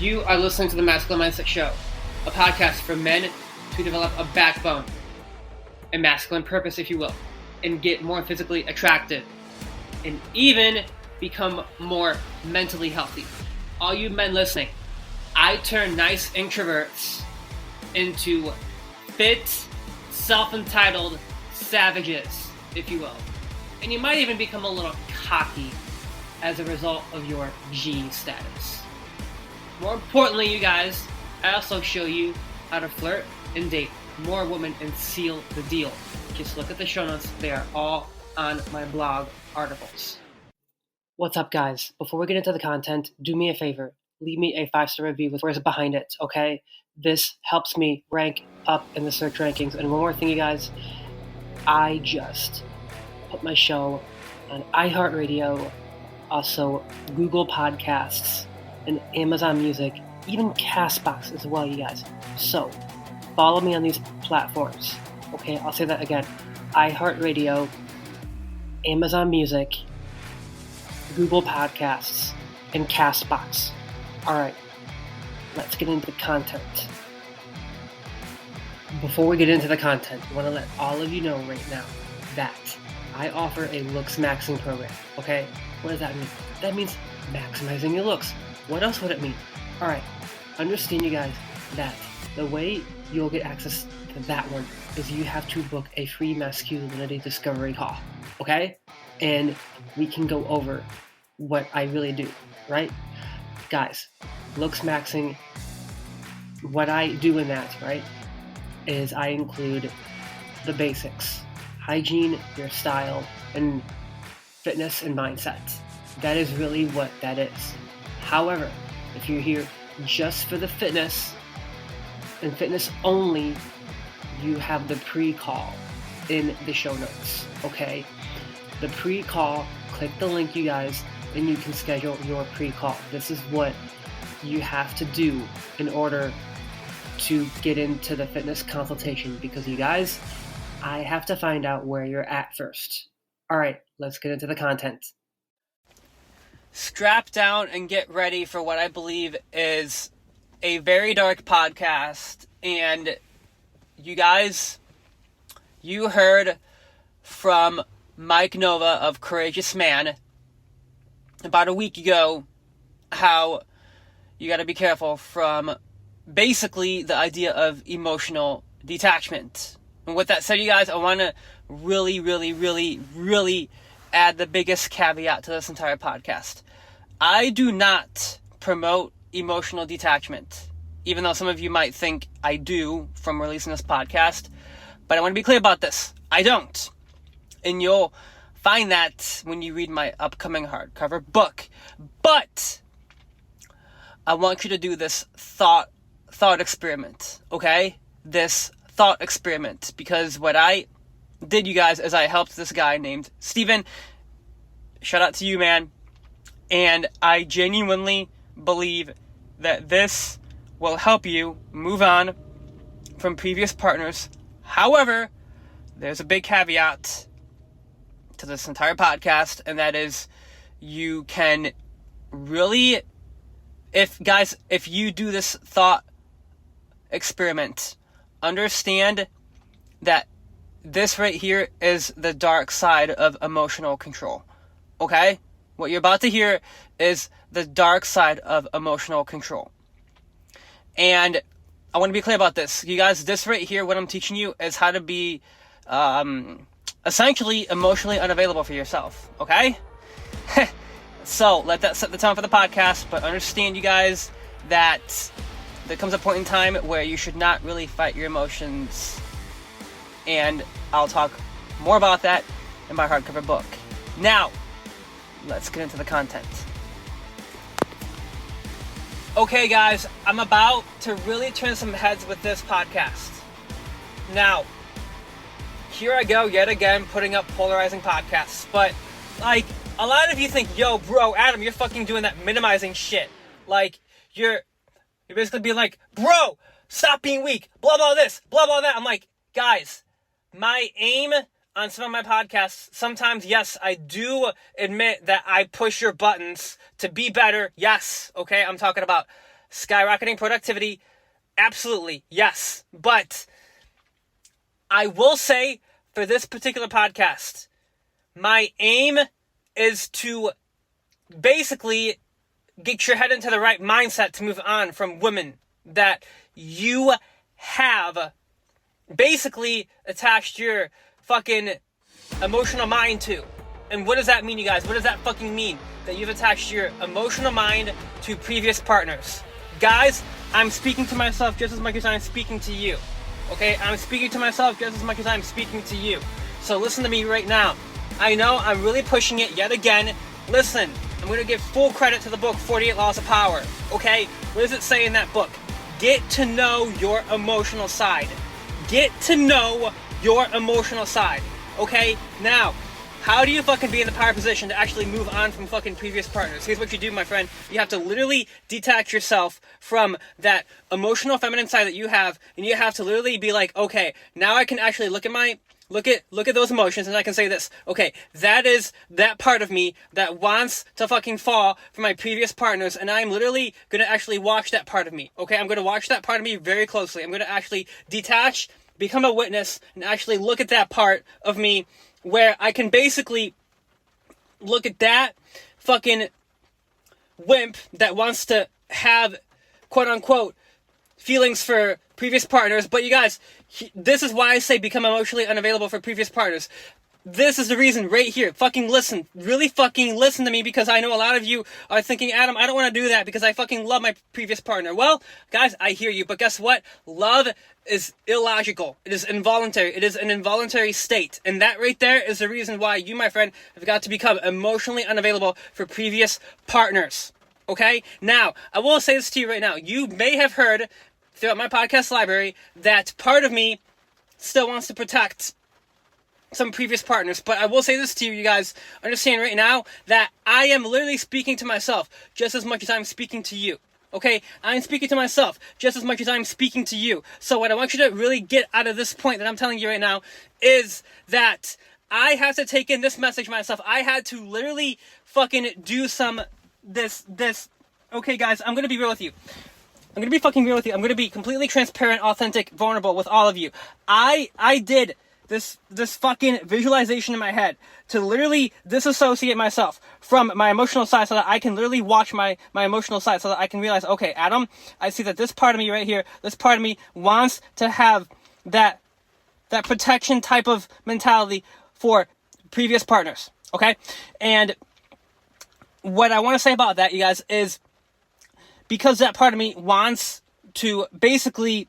You are listening to the Masculine Mindset Show, a podcast for men to develop a backbone, a masculine purpose, if you will, and get more physically attractive, and even become more mentally healthy. All you men listening, I turn nice introverts into fit, self-entitled savages, if you will. And you might even become a little cocky as a result of your G status. More importantly, you guys, I also show you how to flirt and date more women and seal the deal. Just look at the show notes. They are all on my blog articles. What's up, guys? Before we get into the content, do me a favor. Leave me a 5-star review with words behind it, okay? This helps me rank up in the search rankings. And one more thing, you guys. I just put my show on iHeartRadio, also Google Podcasts, and Amazon Music, even CastBox as well, you guys. So, follow me on these platforms. Okay, I'll say that again. iHeartRadio, Amazon Music, Google Podcasts, and CastBox. Alright, let's get into the content. Before we get into the content, I want to let all of you know right now that I offer a looks maxing program, okay? What does that mean? That means maximizing your looks. What else would it mean? Alright, understand, you guys, that the way you'll get access to that one is you have to book a free masculinity discovery call, okay? And we can go over what I really do, right? Guys, looks maxing, what I do in that, right, is I include the basics: hygiene, your style, and fitness and mindset. That is really what that is. However, if you're here just for the fitness and fitness only, you have the pre-call in the show notes, okay? The pre-call, click the link, you guys, and you can schedule your pre-call. This is what you have to do in order to get into the fitness consultation, because you guys, I have to find out where you're at first. All right, let's get into the content. Strap down and get ready for what I believe is a very dark podcast. And you guys, you heard from Mike Nova of Courageous Man about a week ago how you got to be careful from basically the idea of emotional detachment. And with that said, you guys, I want to really add the biggest caveat to this entire podcast. I do not promote emotional detachment, even though some of you might think I do from releasing this podcast. But I want to be clear about this. I don't. And you'll find that when you read my upcoming hardcover book. But I want you to do this thought experiment, okay? This thought experiment, because what I did, you guys, is I helped this guy named Steven. Shout out to you, man. And I genuinely believe that this will help you move on from previous partners. However, there's a big caveat to this entire podcast, and that is you can really, if you do this thought experiment, understand that this right here is the dark side of emotional control, okay? What you're about to hear is the dark side of emotional control. And I want to be clear about this. You guys, this right here, what I'm teaching you is how to be essentially emotionally unavailable for yourself, okay? So let that set the tone for the podcast, but understand, you guys, that there comes a point in time where you should not really fight your emotions. And I'll talk more about that in my hardcover book. Now, let's get into the content. Okay, guys, I'm about to really turn some heads with this podcast. Now, here I go yet again putting up polarizing podcasts. But, like, a lot of you think, yo, bro, Adam, you're fucking doing that minimizing shit. Like, you're basically being like, bro, stop being weak, blah, blah, this, blah, blah, that. I'm like, guys, my aim on some of my podcasts, sometimes, yes, I do admit that I push your buttons to be better. Yes, okay, I'm talking about skyrocketing productivity, absolutely, yes. But I will say, for this particular podcast, my aim is to basically get your head into the right mindset to move on from women that you have basically attached your fucking emotional mind to. And what does that mean, you guys? What does that fucking mean? That you've attached your emotional mind to previous partners. Guys, I'm speaking to myself just as much as I'm speaking to you. Okay? I'm speaking to myself just as much as I'm speaking to you. So listen to me right now. I know I'm really pushing it yet again. Listen, I'm going to give full credit to the book, 48 Laws of Power. Okay? What does it say in that book? Get to know your emotional side. Get to know your emotional side. Okay? Now, how do you fucking be in the power position to actually move on from fucking previous partners? Here's what you do, my friend. You have to literally detach yourself from that emotional feminine side that you have, and you have to literally be like, okay, now I can actually look at those emotions, and I can say this. Okay, that is that part of me that wants to fucking fall for my previous partners, and I'm literally going to actually watch that part of me. Okay, I'm going to watch that part of me very closely. I'm going to actually detach, become a witness, and actually look at that part of me where I can basically look at that fucking wimp that wants to have, quote unquote, feelings for previous partners. But you guys, this is why I say become emotionally unavailable for previous partners. This is the reason right here. Fucking listen. Really fucking listen to me, because I know a lot of you are thinking, Adam, I don't want to do that because I fucking love my previous partner. Well, guys, I hear you, but guess what? Love is illogical. It is involuntary. It is an involuntary state. And that right there is the reason why you, my friend, have got to become emotionally unavailable for previous partners. Okay? Now, I will say this to you right now. You may have heard throughout my podcast library that part of me still wants to protect some previous partners, but I will say this to you, you guys, understand right now that I am literally speaking to myself just as much as I'm speaking to you. Okay? I'm speaking to myself just as much as I'm speaking to you. So what I want you to really get out of this point that I'm telling you right now is that I have to take in this message myself. I had to literally fucking do this. Okay, guys, I'm gonna be real with you. I'm gonna be fucking real with you. I'm gonna be completely transparent, authentic, vulnerable with all of you. I did this fucking visualization in my head to literally disassociate myself from my emotional side so that I can literally watch my emotional side so that I can realize, okay, Adam, I see that this part of me right here, this part of me wants to have that protection type of mentality for previous partners, okay? And what I want to say about that, you guys, is because that part of me wants to basically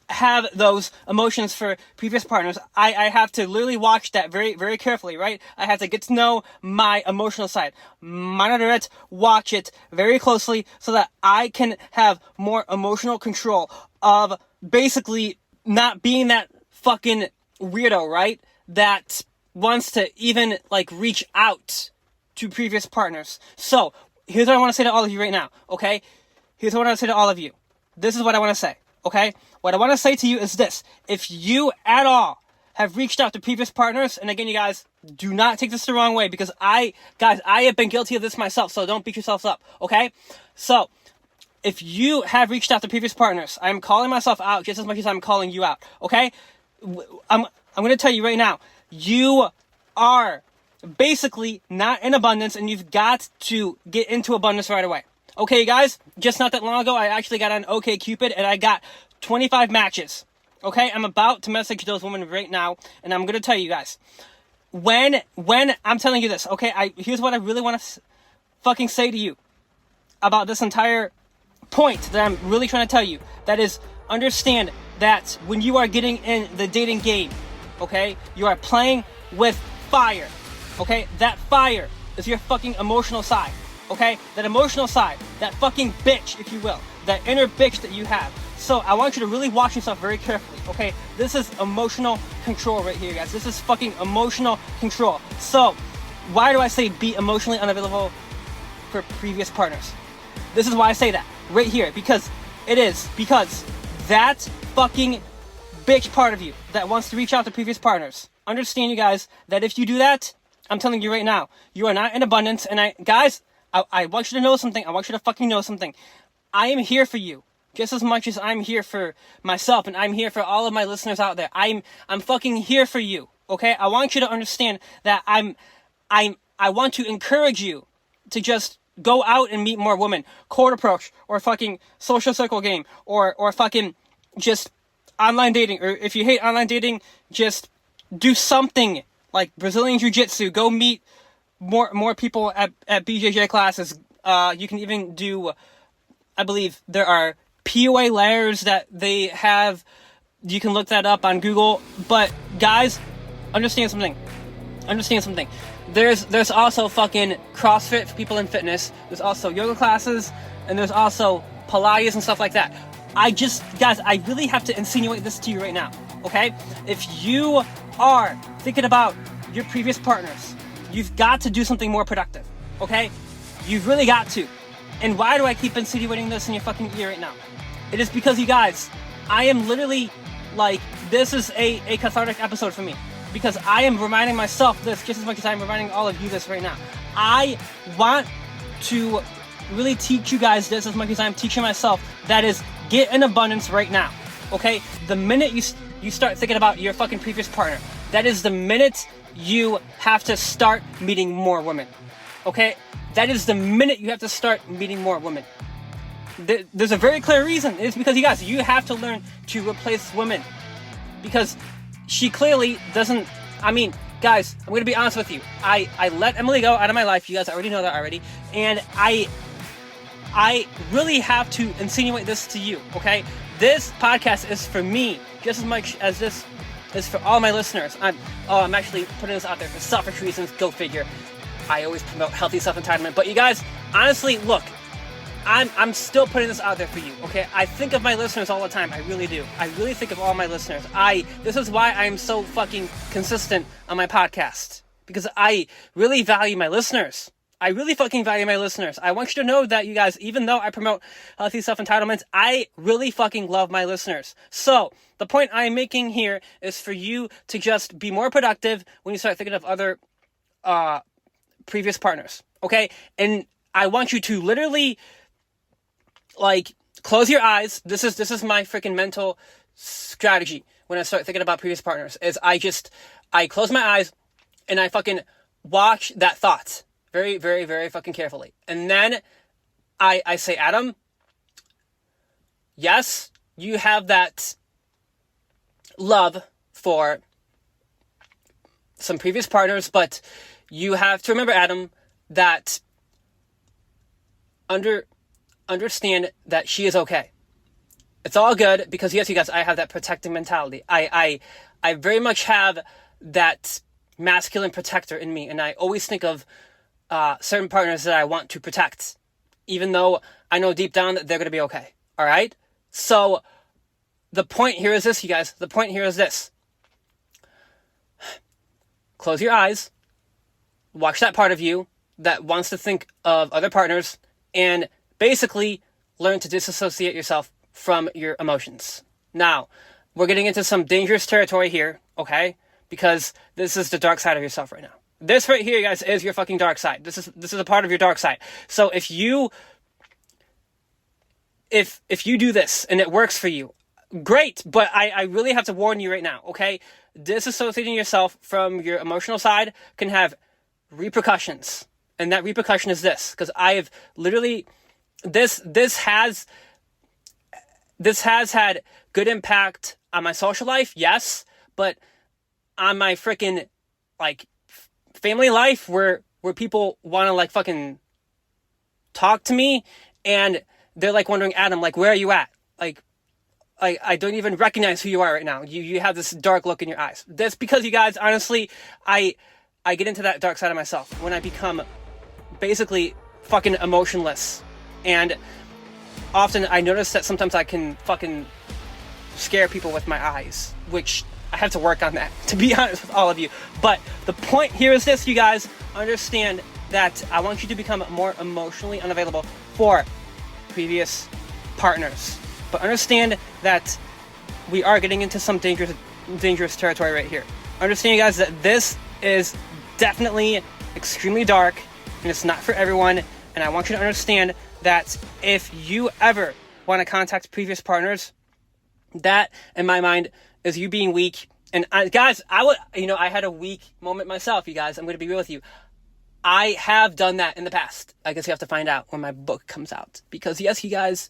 have those emotions for previous partners, I have to literally watch that very, very carefully, right? I have to get to know my emotional side, monitor it, watch it very closely so that I can have more emotional control of basically not being that fucking weirdo, right? That wants to even like reach out to previous partners. So here's what I want to say to all of you right now, okay? Here's what I want to say to all of you. This is what I want to say, okay? What I want to say to you is this. If you at all have reached out to previous partners, and again, you guys, do not take this the wrong way, because I have been guilty of this myself, so don't beat yourselves up, okay? So, if you have reached out to previous partners, I'm calling myself out just as much as I'm calling you out, okay? I'm going to tell you right now, you are basically not in abundance, and you've got to get into abundance right away. Okay, guys, just not that long ago, I actually got on OkCupid, and I got 25 matches. Okay, I'm about to message those women right now, and I'm going to tell you guys. When I'm telling you this, okay, here's what I really want to fucking say to you about this entire point that I'm really trying to tell you. That is, understand that when you are getting in the dating game, okay, you are playing with fire. Okay, that fire is your fucking emotional side. Okay, that emotional side, that fucking bitch, if you will, that inner bitch that you have. So I want you to really watch yourself very carefully, okay? This is emotional control right here, guys. This is fucking emotional control. So why do I say be emotionally unavailable for previous partners? This is why I say that right here, because that fucking bitch part of you that wants to reach out to previous partners. Understand, you guys, that if you do that, I'm telling you right now, you are not in abundance. And I want you to know something. I want you to fucking know something. I am here for you just as much as I'm here for myself, and I'm here for all of my listeners out there. I'm fucking here for you. Okay? I want you to understand that I want to encourage you to just go out and meet more women. Cold approach, or fucking social circle game, or fucking just online dating. Or if you hate online dating, just do something like Brazilian Jiu-Jitsu. Go meet more people at BJJ classes. You can even do, I believe there are POA layers that they have. You can look that up on Google. But guys, understand something. There's also fucking CrossFit for people in fitness. There's also yoga classes, and there's also Pilates and stuff like that. Guys, I really have to insinuate this to you right now, okay? If you are thinking about your previous partners, you've got to do something more productive, okay? You've really got to. And why do I keep insinuating this in your fucking ear right now? It is because, you guys, I am literally, this is a cathartic episode for me. Because I am reminding myself this just as much as I'm reminding all of you this right now. I want to really teach you guys this as much as I'm teaching myself. That is, get in abundance right now, okay? The minute you start thinking about your fucking previous partner, that is the minute you have to start meeting more women, okay? That is the minute you have to start meeting more women. There's a very clear reason. It's because, you guys, you have to learn to replace women. Because she clearly doesn't. I mean, guys, I'm going to be honest with you. I let Emily go out of my life. You guys already know that already. And I really have to insinuate this to you, okay? This podcast is for me just as much as this is for all my listeners. I'm actually putting this out there for selfish reasons. Go figure. I always promote healthy self-entitlement. But you guys, honestly, look, I'm still putting this out there for you, okay? I think of my listeners all the time. I really do. I really think of all my listeners. This is why I'm so fucking consistent on my podcast. Because I really value my listeners. I really fucking value my listeners. I want you to know that, you guys, even though I promote healthy self-entitlements, I really fucking love my listeners. So, the point I'm making here is for you to just be more productive when you start thinking of other previous partners, okay? And I want you to literally, close your eyes. This is my freaking mental strategy when I start thinking about previous partners, is I close my eyes and I fucking watch that thought very, very, very fucking carefully. And then I say, Adam, yes, you have that love for some previous partners, but you have to remember, Adam, that understand that she is okay. It's all good, because yes, you guys, I have that protecting mentality. I very much have that masculine protector in me, and I always think of certain partners that I want to protect, even though I know deep down that they're going to be okay. All right? So the point here is this, you guys. The point here is this. Close your eyes. Watch that part of you that wants to think of other partners, and basically learn to disassociate yourself from your emotions. Now, we're getting into some dangerous territory here, okay? Because this is the dark side of yourself right now. This right here, guys, is your fucking dark side. This is a part of your dark side. So if you do this and it works for you, great, but I really have to warn you right now, okay? Disassociating yourself from your emotional side can have repercussions. And that repercussion is this, because I have literally... This has had good impact on my social life, yes, but on my freaking family life, where people want to fucking talk to me, and they're wondering, Adam, where are you at? I don't even recognize who you are right now. You have this dark look in your eyes. That's because, you guys, honestly, I get into that dark side of myself when I become basically fucking emotionless. And often I notice that sometimes I can fucking scare people with my eyes, which I have to work on that, to be honest with all of you. But the point here is this, you guys. Understand that I want you to become more emotionally unavailable for previous partners. But understand that we are getting into some dangerous territory right here. Understand, you guys, that this is definitely extremely dark, and it's not for everyone. And I want you to understand that if you ever want to contact previous partners, that, in my mind, is you being weak. And guys, I had a weak moment myself, you guys. I'm going to be real with you. I have done that in the past. I guess you have to find out when my book comes out. Because yes, you guys,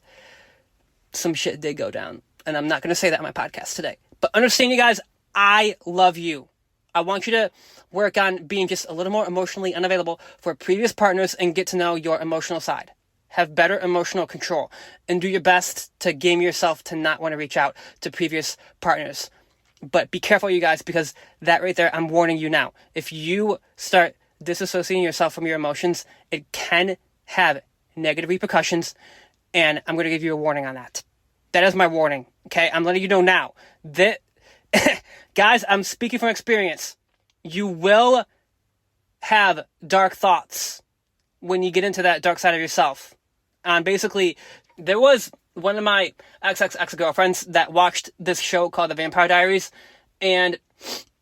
some shit did go down. And I'm not going to say that on my podcast today. But understand, you guys, I love you. I want you to work on being just a little more emotionally unavailable for previous partners and get to know your emotional side. Have better emotional control. And do your best to game yourself to not want to reach out to previous partners. But be careful, you guys, because that right there, I'm warning you now. If you start disassociating yourself from your emotions, it can have negative repercussions, and I'm going to give you a warning on that. That is my warning, okay? I'm letting you know now. That, guys, I'm speaking from experience. You will have dark thoughts when you get into that dark side of yourself. Basically, there was one of my ex-girlfriends that watched this show called The Vampire Diaries, and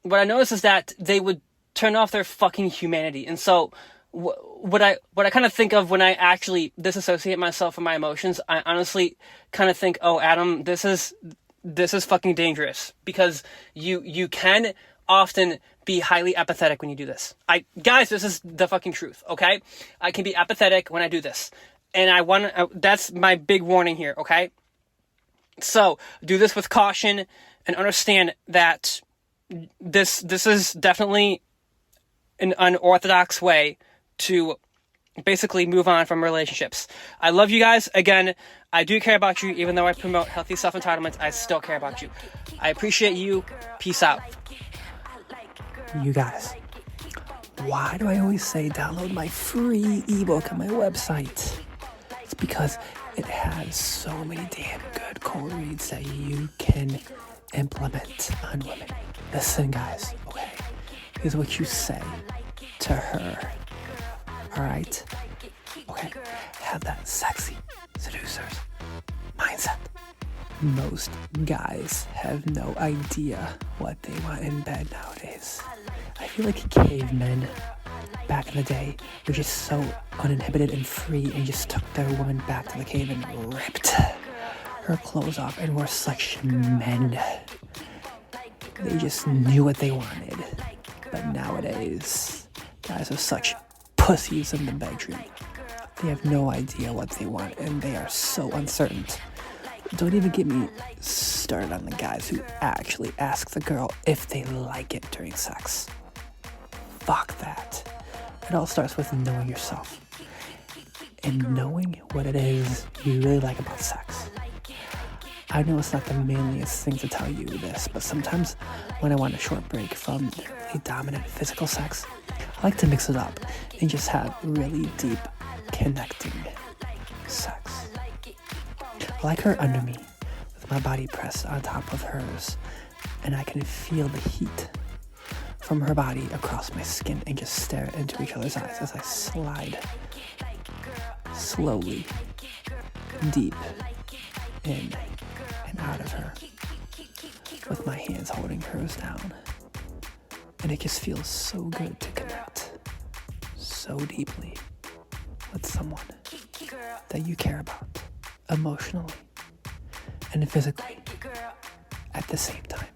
what I noticed is that they would turn off their fucking humanity. And so what I kind of think of when I actually disassociate myself from my emotions, I honestly kind of think, oh, Adam, this is fucking dangerous, because you can often be highly apathetic when you do this. Guys, this is the fucking truth, okay? I can be apathetic when I do this. And that's my big warning here, okay? So, do this with caution and understand that this is definitely an unorthodox way to basically move on from relationships. I love you guys. Again, I do care about you. Even though I promote healthy self-entitlement, I still care about you. I appreciate you. Peace out. You guys, why do I always say download my free ebook on my website? It's because it has so many damn good cold reads that you can implement on women. Listen, guys, okay? Here's what you say to her, alright? Okay, have that sexy seducers mindset. Most guys have no idea what they want in bed nowadays. I feel like cavemen back in the day were just so uninhibited and free and just took their woman back to the cave and ripped her clothes off and were such men. They just knew what they wanted. But nowadays, guys are such pussies in the bedroom. They have no idea what they want and they are so uncertain. Don't even get me started on the guys who actually ask the girl if they like it during sex. Fuck that. It all starts with knowing yourself and knowing what it is you really like about sex. I know it's not the manliest thing to tell you this, but sometimes when I want a short break from a dominant physical sex, I like to mix it up and just have really deep, connecting sex. I like her under me, with my body pressed on top of hers, and I can feel the heat from her body across my skin and just stare into each other's eyes as I slide slowly, deep in and out of her, with my hands holding hers down. And it just feels so good to connect so deeply with someone that you care about, emotionally and physically at the same time.